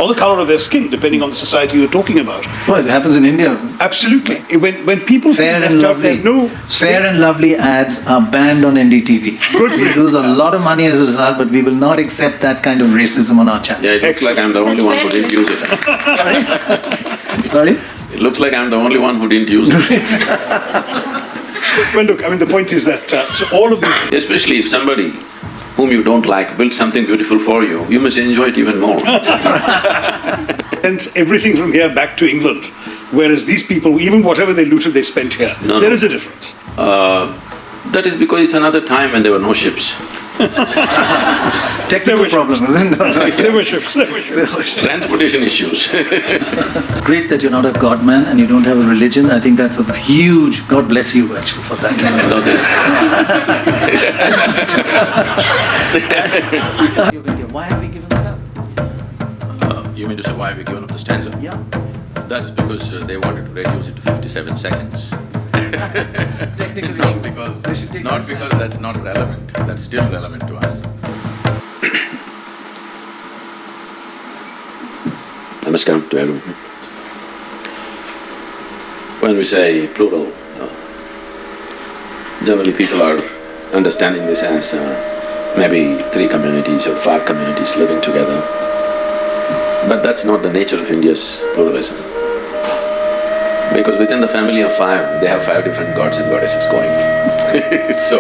or the color of their skin, depending on the society you're talking about. Well, it happens in India. Absolutely. When people feel Fair and left out, they lovely. have no Fair and Lovely ads are banned on NDTV. Good for We you. lose a lot of money as a result, but we will not accept that kind of racism on our channel. Yeah, it looks like I'm the only one who didn't use it. Sorry? It looks like I'm the only one who didn't use it. Well, look, I mean, the point is that so all of these. Especially if somebody whom you don't like built something beautiful for you, you must enjoy it even more. Sends everything from here back to England, whereas these people, even whatever they looted, they spent here. No, There no. is a difference. That is because it's another time when there were no ships. Technical problem, isn't it? There were ships. There were ships. Transportation issues. Great that you're not a God man and you don't have a religion. I think that's a huge, God bless you actually for that. No, this. Why have we given that up? You mean to say why have we given up the stanza? Yeah. That's because they wanted to reduce it to 57 seconds. Technical Not issues. because, They should take not this because that's not relevant, that's still relevant to us. Namaskaram to everyone. When we say plural, generally people are understanding this as maybe 3 communities or 5 communities living together. But that's not the nature of India's pluralism. Because within the family of 5, they have 5 different gods and goddesses going. So,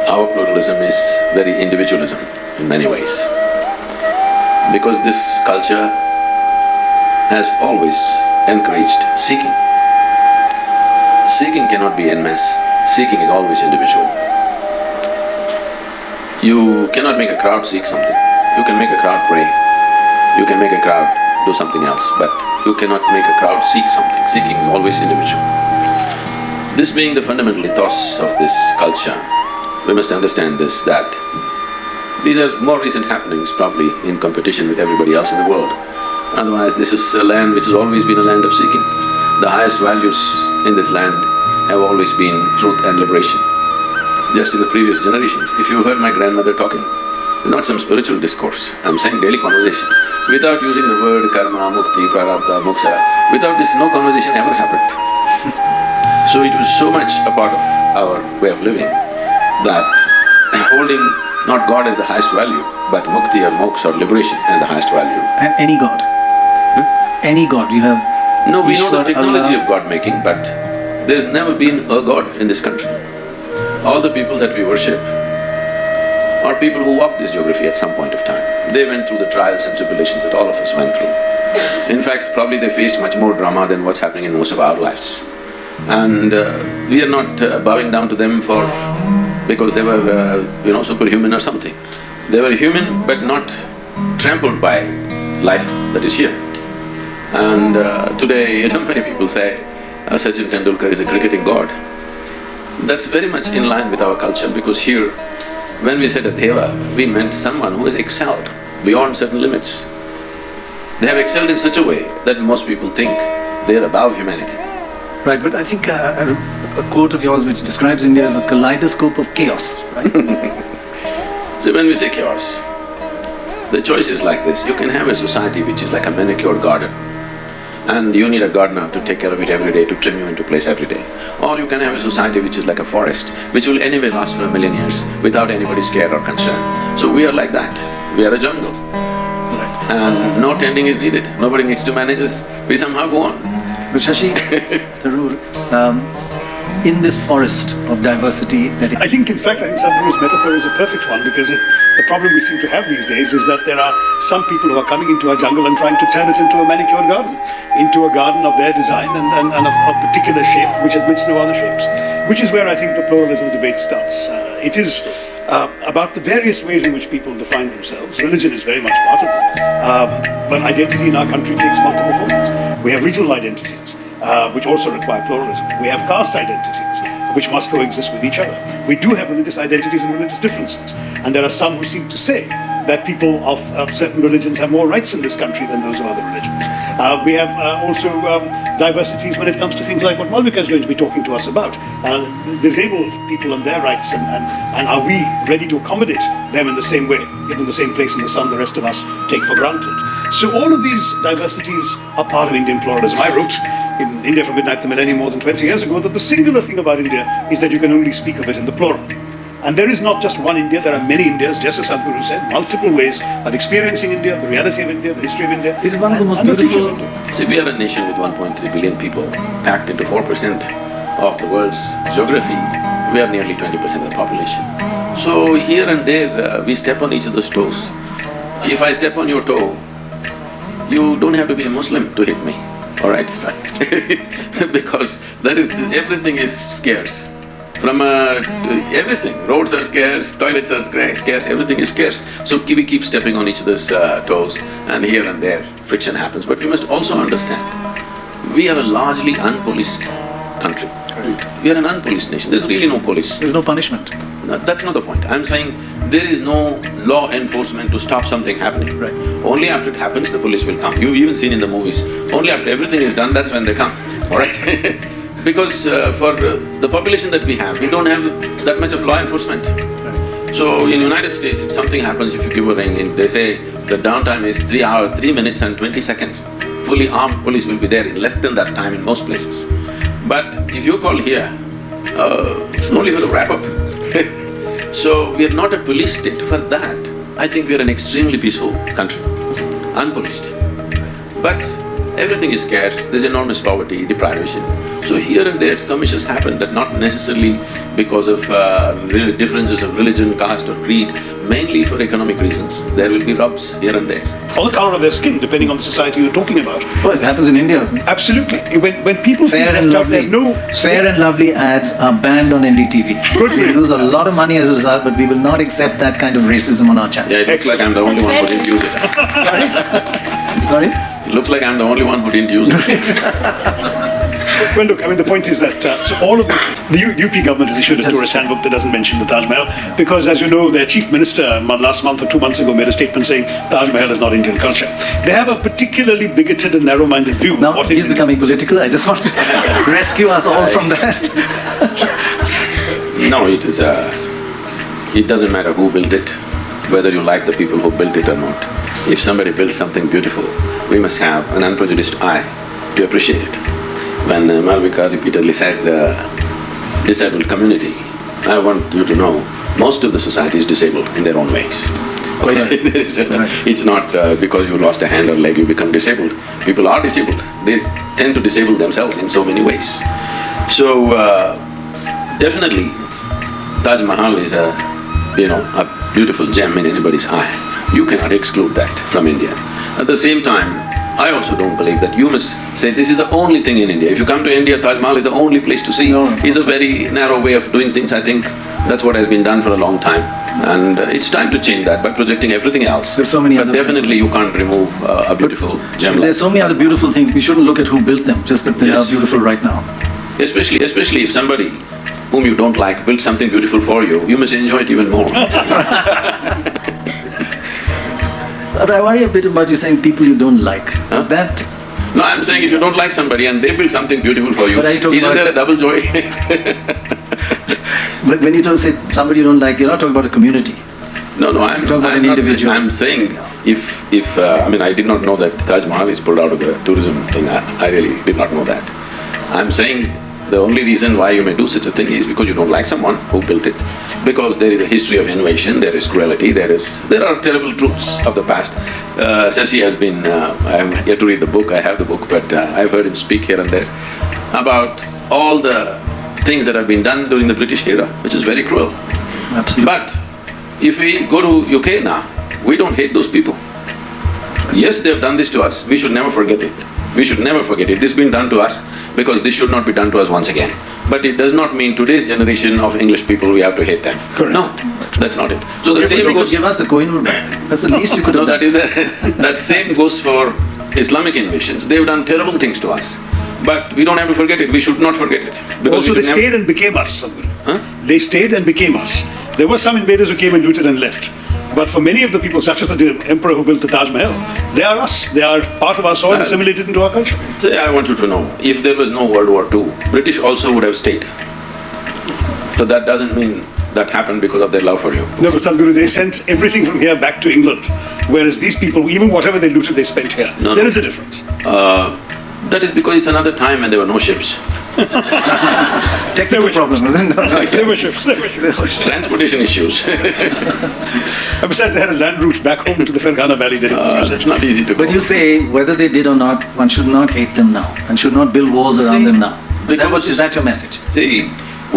our pluralism is very individualism in many ways. Because this culture has always encouraged seeking. Seeking cannot be en masse, seeking is always individual. You cannot make a crowd seek something, you can make a crowd pray, you can make a crowd do something else, but you cannot make a crowd seek something. Seeking is always individual. This being the fundamental ethos of this culture, we must understand this, that these are more recent happenings probably in competition with everybody else in the world. Otherwise, this is a land which has always been a land of seeking. The highest values in this land have always been truth and liberation. Just in the previous generations, if you heard my grandmother talking, not some spiritual discourse, I'm saying daily conversation. Without using the word karma, mukti, prarabdha, moksha, without this no conversation ever happened. So it was so much a part of our way of living that holding not God as the highest value, but mukti or moksha or liberation as the highest value. And any God. Any God, you have… No, we know the Ishwar, technology Allah. of God making, but there's never been a God in this country. All the people that we worship are people who walked this geography at some point of time. They went through the trials and tribulations that all of us went through. In fact, probably they faced much more drama than what's happening in most of our lives. And we are not bowing down to them because they were, superhuman or something. They were human but not trampled by life that is here. And today, many people say Sachin Tendulkar is a cricketing god. That's very much in line with our culture, because here, when we said a deva, we meant someone who has excelled beyond certain limits. They have excelled in such a way that most people think they are above humanity. Right, but I think a quote of yours which describes India as a kaleidoscope of chaos, right? So when we say chaos, the choice is like this. You can have a society which is like a manicured garden, and you need a gardener to take care of it every day, to trim you into place every day. Or you can have a society which is like a forest, which will anyway last for 1,000,000 years without anybody's care or concern. So we are like that, we are a jungle. And no tending is needed, nobody needs to manage us, we somehow go on. But Shashi Tharoor, in this forest of diversity that… I think Sadhguru's metaphor is a perfect one, because the problem we seem to have these days is that there are some people who are coming into our jungle and trying to turn it into a manicured garden, into a garden of their design and of a particular shape which admits no other shapes, which is where I think the pluralism debate starts. It is about the various ways in which people define themselves. Religion is very much part of it, but identity in our country takes multiple forms. We have regional identities, which also require pluralism. We have caste identities, which must coexist with each other. We do have religious identities and religious differences, and there are some who seem to say that people of certain religions have more rights in this country than those of other religions. We have also diversities when it comes to things like what Malvika is going to be talking to us about, disabled people and their rights, and are we ready to accommodate them in the same way, give them the same place in the sun the rest of us take for granted. So all of these diversities are part of Indian pluralism. I wrote in India from Midnight to Millennium more than 20 years ago that the singular thing about India is that you can only speak of it in the plural. And there is not just one India, there are many Indias, just as Sadhguru said, multiple ways of experiencing India, the reality of India, the history of India. It's one of the most beautiful... See, we are a nation with 1.3 billion people, packed into 4% of the world's geography. We are nearly 20% of the population. So here and there, we step on each other's toes. If I step on your toe, you don't have to be a Muslim to hit me, all right? Because everything is scarce. From everything, roads are scarce, toilets are scarce, everything is scarce. So we keep stepping on each other's toes, and here and there friction happens. But we must also understand, we are a largely unpoliced country. We are an unpoliced nation, there's really no police. There's no punishment. No, that's not the point. I'm saying there is no law enforcement to stop something happening. Right. Only after it happens, the police will come. You've even seen in the movies, only after everything is done, that's when they come, all right? Because for the population that we have, we don't have that much of law enforcement. So in United States, if something happens, if you give a ring, they say the downtime is 3 minutes and 20 seconds. Fully armed police will be there in less than that time in most places. But if you call here, it's only for the wrap-up. So we are not a police state. For that, I think we are an extremely peaceful country, unpoliced. But everything is scarce, there's enormous poverty, deprivation. So here and there skirmishes happen, that not necessarily because of differences of religion, caste or creed, mainly for economic reasons. There will be rubs here and there. On the color of their skin, depending on the society you're talking about. Oh, it happens in India. Absolutely. When people Fair feel and left out, they Lovely. have no… Fair and Lovely ads are banned on NDTV. Good for We you. lose a lot of money as a result, but we will not accept that kind of racism on our channel. Yeah, it looks like I'm the only one who didn't use it. Sorry? It looks like I'm the only one who didn't use it. Well, look, I mean, the point is that so all of the UP government has issued a tourist handbook that doesn't mention the Taj Mahal because, as you know, their chief minister last month or 2 months ago made a statement saying Taj Mahal is not Indian culture. They have a particularly bigoted and narrow-minded view. Now, What he's is becoming political. I just want to rescue us all from that. No, it doesn't matter who built it, whether you like the people who built it or not. If somebody builds something beautiful, we must have an unprejudiced eye to appreciate it. When Malvika repeatedly said disabled community, I want you to know, most of the society is disabled in their own ways. Okay? It's not because you lost a hand or leg you become disabled. People are disabled. They tend to disable themselves in so many ways. So definitely Taj Mahal is a beautiful gem in anybody's eye. You cannot exclude that from India. At the same time, I also don't believe that you must say this is the only thing in India. If you come to India, Taj Mahal is the only place to see. No, It's a very narrow way of doing things. I think that's what has been done for a long time. And it's time to change that by projecting everything else. There's so many but other definitely you can't remove a beautiful gem like There's so many other beautiful things. We shouldn't look at who built them, just that they are Yes. beautiful right now. Especially if somebody whom you don't like built something beautiful for you, you must enjoy it even more. But I worry a bit about you saying people you don't like. Is that… No, I'm saying if you don't like somebody and they build something beautiful for you, But are you talking isn't about… there a double joy? But when you don't say somebody you don't like, you're not talking about a community. No, I'm Talk about an not saying, individual. I'm saying I did not know that Taj Mahal is pulled out of the tourism thing. I really did not know that. I'm saying the only reason why you may do such a thing is because you don't like someone who built it. Because there is a history of innovation, there is cruelty, there are terrible truths of the past. Shashi has been… I'm yet to read the book, I have the book, but I've heard him speak here and there about all the things that have been done during the British era, which is very cruel. Absolutely. But if we go to UK now, we don't hate those people. Yes, they have done this to us, we should never forget it. We should never forget it. This has been done to us because this should not be done to us once again. But it does not mean today's generation of English people, we have to hate them. Correct. No, that's not it. So the If same they could goes… give us the Kohinoor back. That's the least you could No, have that done. is that same goes for Islamic invasions. They've done terrible things to us. But we don't have to forget it, we should not forget it. Because Also, we they should stayed and became us, Sadhguru. Huh? They stayed and became us. There were some invaders who came and looted and left. But for many of the people, such as the emperor who built the Taj Mahal, they are us. They are part of our soil, assimilated into our culture. So I want you to know, if there was no World War II, British also would have stayed. So that doesn't mean that happened because of their love for you. No, but Sadhguru, they sent everything from here back to England, whereas these people, even whatever they looted, they spent here. There is a difference. That is because it's another time when there were no ships. Technical problem, isn't it? There were ships. Transportation issues. And besides, they had a land route back home to the Fergana Valley. They didn't use it. It's not easy to go. But you say, whether they did or not, one should not hate them now and should not build walls around them now. Is that your message? See,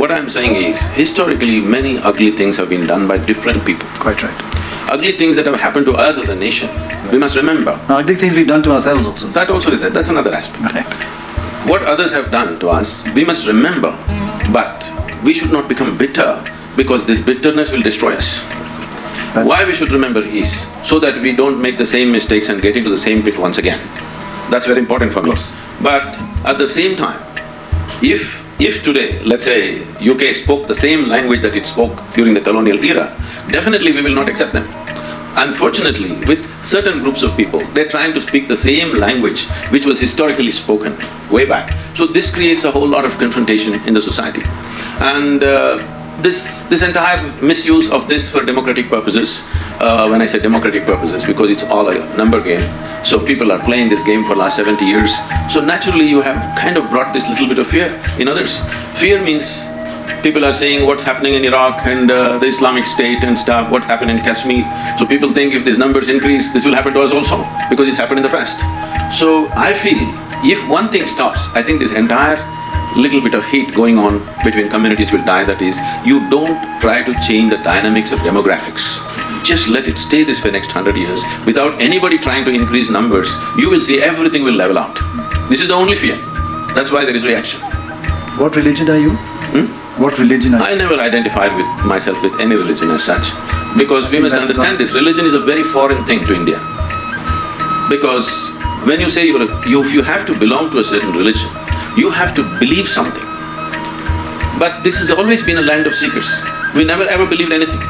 what I'm saying is, historically, many ugly things have been done by different people. Quite right. Ugly things that have happened to us as a nation, we must remember. Ugly things we've done to ourselves also. That also is there, that's another aspect. Right. What others have done to us, we must remember, but we should not become bitter because this bitterness will destroy us. Why we should remember is so that we don't make the same mistakes and get into the same pit once again. That's very important for me. But at the same time, if today, let's say, UK spoke the same language that it spoke during the colonial era, definitely we will not accept them. Unfortunately, with certain groups of people, they're trying to speak the same language which was historically spoken way back. So this creates a whole lot of confrontation in the society. And this entire misuse of this for democratic purposes, when I say democratic purposes, because it's all a number game, so people are playing this game for last 70 years. So naturally you have kind of brought this little bit of fear in others. Fear means people are saying what's happening in Iraq and the Islamic State and stuff, what happened in Kashmir. So people think if these numbers increase, this will happen to us also, because it's happened in the past. So I feel if one thing stops, I think this entire little bit of heat going on between communities will die. That is, you don't try to change the dynamics of demographics. Just let it stay this for the next 100 years. Without anybody trying to increase numbers, you will see everything will level out. This is the only fear. That's why there is reaction. What religion are you? What religion are you? I never identified with myself with any religion as such, because we must understand this. Religion is a very foreign thing to India. Because when you say if you have to belong to a certain religion, you have to believe something. But this has always been a land of seekers. We never ever believed anything.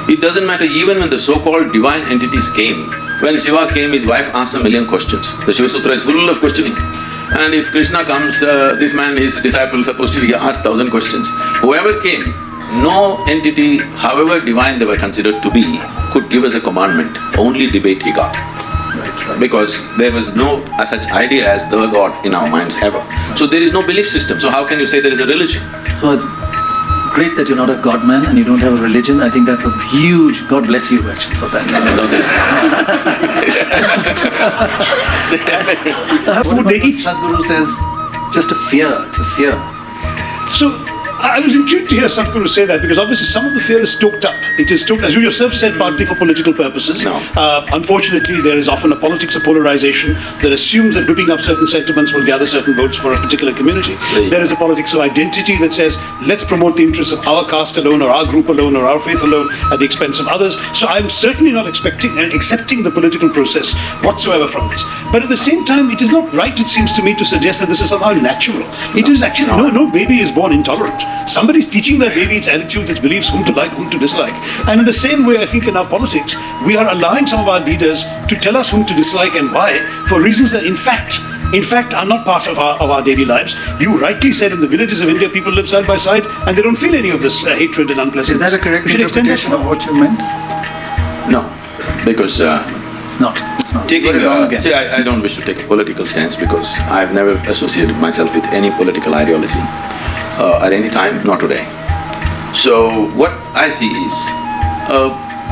It doesn't matter even when the so-called divine entities came. When Shiva came, his wife asked a million questions. The Shiva Sutra is full of questioning. And if Krishna comes, this man, his disciple, supposed to be asked 1,000 questions. Whoever came, no entity, however divine they were considered to be, could give us a commandment. Only debate he got. Right. Because there was no such idea as the God in our minds ever. So there is no belief system. So how can you say there is a religion? So it's great that you're not a God man and you don't have a religion. I think that's a huge… God bless you actually for that. Food they eat. Sadhguru says, just a fear, it's a fear. So, I was intrigued to hear Sadhguru say that, because obviously some of the fear is stoked up. It is stoked, as you yourself said, partly for political purposes. No. Unfortunately, there is often a politics of polarization that assumes that whipping up certain sentiments will gather certain votes for a particular community. There is a politics of identity that says, let's promote the interests of our caste alone, or our group alone, or our faith alone at the expense of others. So I'm certainly not expecting and accepting the political process whatsoever from this. But at the same time, it is not right, it seems to me, to suggest that this is somehow natural. It is actually… No baby is born intolerant. Somebody's teaching that baby its attitudes, its beliefs, whom to like, whom to dislike. And in the same way, I think in our politics, we are allowing some of our leaders to tell us whom to dislike and why, for reasons that in fact are not part of our daily lives. You rightly said in the villages of India, people live side by side and they don't feel any of this hatred and unpleasantness. Is that a correct interpretation of what you meant? No, because… No, it's not. See, I don't wish to take a political stance because I've never associated myself with any political ideology. At any time, not today. So what I see is,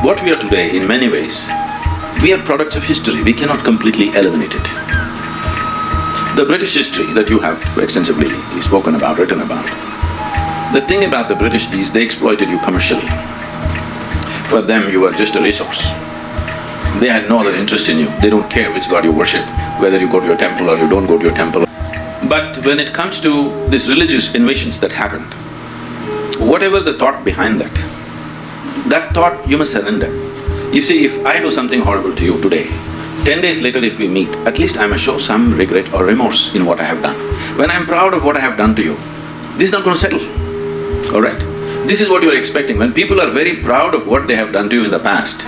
what we are today in many ways, we are products of history, we cannot completely eliminate it. The British history that you have extensively spoken about, written about, the thing about the British is they exploited you commercially. For them, you were just a resource. They had no other interest in you, they don't care which god you worship, whether you go to your temple or you don't go to your temple. But when it comes to these religious invasions that happened, whatever the thought behind that thought you must surrender. You see, if I do something horrible to you today, 10 days later if we meet, at least I must show some regret or remorse in what I have done. When I'm proud of what I have done to you, this is not going to settle, all right? This is what you are expecting. When people are very proud of what they have done to you in the past,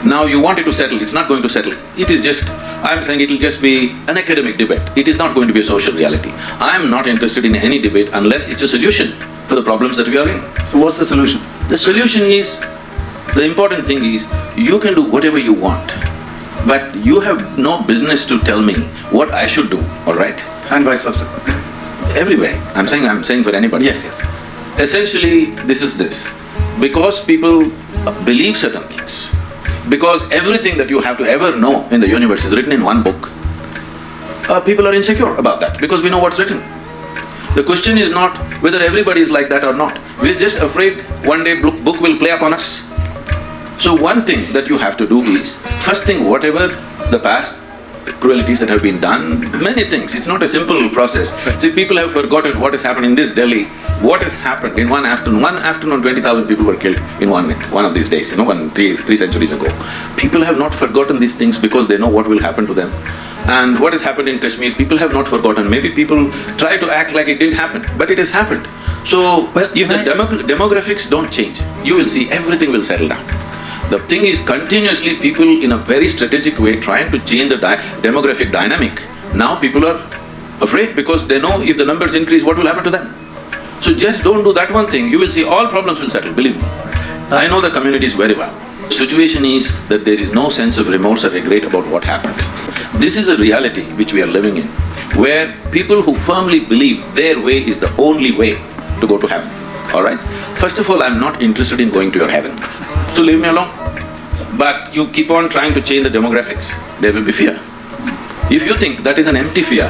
now you want it to settle. It's not going to settle. It is just, I'm saying it will just be an academic debate. It is not going to be a social reality. I am not interested in any debate unless it's a solution for the problems that we are in. So what's the solution? The solution is, the important thing is, you can do whatever you want, but you have no business to tell me what I should do, all right? And vice versa. Everywhere. I'm saying for anybody. Yes, yes. Essentially, this is this. Because people believe certain things, because everything that you have to ever know in the universe is written in one book, people are insecure about that, because we know what's written. The question is not whether everybody is like that or not. We're just afraid one day book will play upon us. So one thing that you have to do is, first thing, whatever the past cruelties that have been done, many things, it's not a simple process. See, people have forgotten what has happened in this Delhi, what has happened in one afternoon 20,000 people were killed in one of these days, three centuries ago. People have not forgotten these things because they know what will happen to them. And what has happened in Kashmir, people have not forgotten. Maybe people try to act like it didn't happen, but it has happened. So, if the demographics don't change, you will see everything will settle down. The thing is, continuously people in a very strategic way trying to change the demographic dynamic. Now people are afraid because they know if the numbers increase, what will happen to them? So just don't do that one thing, you will see all problems will settle, believe me. I know the communities very well. The situation is that there is no sense of remorse or regret about what happened. This is a reality which we are living in, where people who firmly believe their way is the only way to go to heaven, all right? First of all, I'm not interested in going to your heaven, so leave me alone. But you keep on trying to change the demographics, there will be fear. If you think that is an empty fear,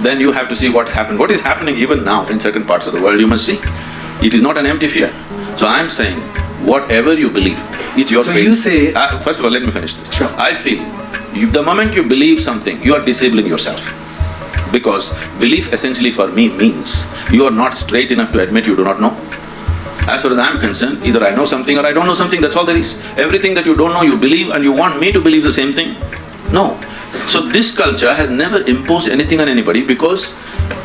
then you have to see what's happened. What is happening even now in certain parts of the world, you must see. It is not an empty fear. So I'm saying, whatever you believe, it's your faith. So you say… First of all, let me finish this. Sure. I feel, the moment you believe something, you are disabling yourself. Because belief essentially for me means, you are not straight enough to admit you do not know. As far as I'm concerned, either I know something or I don't know something, that's all there is. Everything that you don't know, you believe, and you want me to believe the same thing? No. So this culture has never imposed anything on anybody because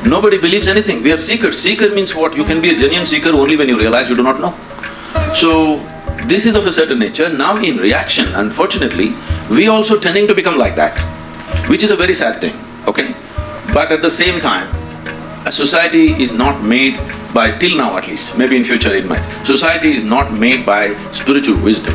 nobody believes anything. We are seekers. Seeker means what? You can be a genuine seeker only when you realize you do not know. So this is of a certain nature. Now in reaction, unfortunately, we also tending to become like that, which is a very sad thing, okay? But at the same time, a society is not made by, till now at least, maybe in future it might, society is not made by spiritual wisdom.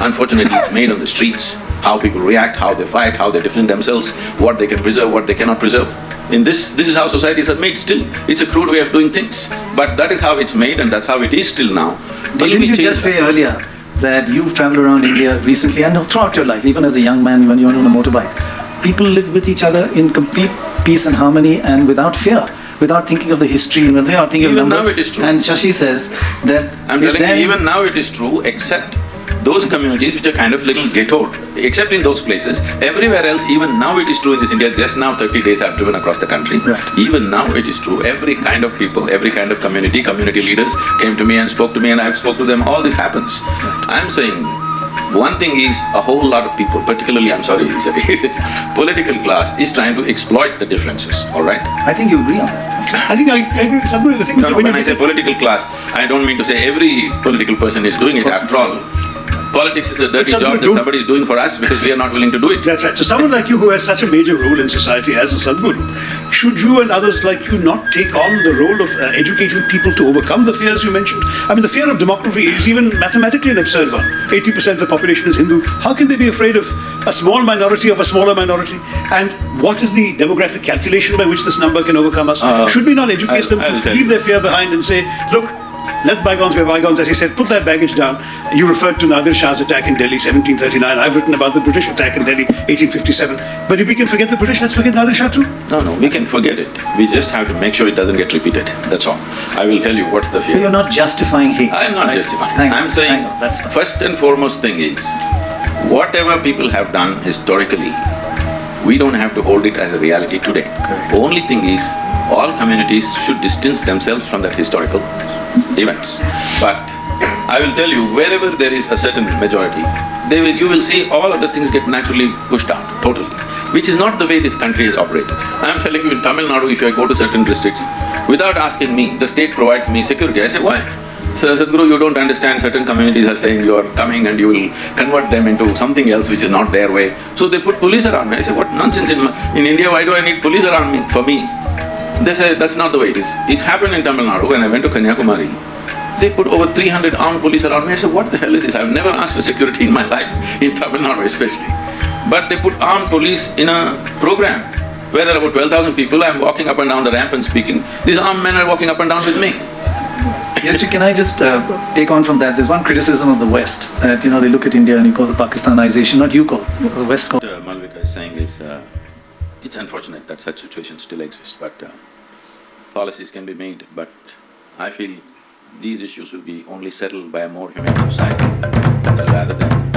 Unfortunately, it's made on the streets, how people react, how they fight, how they defend themselves, what they can preserve, what they cannot preserve. In this is how societies are made still. It's a crude way of doing things, but that is how it's made and that's how it is still now. But didn't you just say earlier that you've traveled around India recently and throughout your life, even as a young man when you were on a motorbike, people live with each other in complete peace and harmony and without fear, without thinking of the history, without thinking of numbers. Even now it is true. And Shashi says that… I'm telling you, even now it is true, except those communities which are kind of little ghettoed, except in those places. Everywhere else, even now it is true in this India. Just now 30 days I've driven across the country. Right. Even now it is true. Every kind of people, every kind of community leaders came to me and spoke to me and I spoke to them. All this happens. Right. I'm saying, one thing is a whole lot of people, particularly, I'm sorry, political class is trying to exploit the differences, all right? I think you agree on that. I think I agree with Sadhguru. The thing is, when I say political class, I don't mean to say every political person is doing it. After all, politics is a dirty job that somebody is doing for us because we are not willing to do it. That's right. So someone like you who has such a major role in society as a Sadhguru, should you and others like you not take on the role of educating people to overcome the fears you mentioned? I mean, the fear of demography is even mathematically an absurd one. 80% of the population is Hindu. How can they be afraid of a small minority of a smaller minority? And what is the demographic calculation by which this number can overcome us? Should we not educate them to leave their fear behind and say, look, let bygones be bygones, as he said, put that baggage down. You referred to Nadir Shah's attack in Delhi, 1739. I've written about the British attack in Delhi, 1857. But if we can forget the British, let's forget Nadir Shah too. No, we can forget it. We just have to make sure it doesn't get repeated. That's all. I will tell you what's the fear. But you're not justifying hate. I'm not justifying. I'm saying, that's fine. First and foremost thing is, whatever people have done historically, we don't have to hold it as a reality today. Correct. Only thing is, all communities should distance themselves from that historical events. But I will tell you, wherever there is a certain majority, you will see all other things get naturally pushed out, totally. Which is not the way this country is operated. I am telling you, in Tamil Nadu, if I go to certain districts, without asking me, the state provides me security. I say, why? So Sadhguru, you don't understand, certain communities are saying you are coming and you will convert them into something else which is not their way. So they put police around me. I say, what nonsense, in India why do I need police around me, for me? They say, that's not the way it is. It happened in Tamil Nadu when I went to Kanyakumari. They put over 300 armed police around me. I said, what the hell is this? I've never asked for security in my life, in Tamil Nadu especially. But they put armed police in a program where there are about 12,000 people. I'm walking up and down the ramp and speaking. These armed men are walking up and down with me. Actually, can I just take on from that? There's one criticism of the West that, they look at India and you call the Pakistanization, not you call, the West call. What Malvika is saying is, it's unfortunate that such situations still exist, but policies can be made, but I feel these issues will be only settled by a more humane society rather than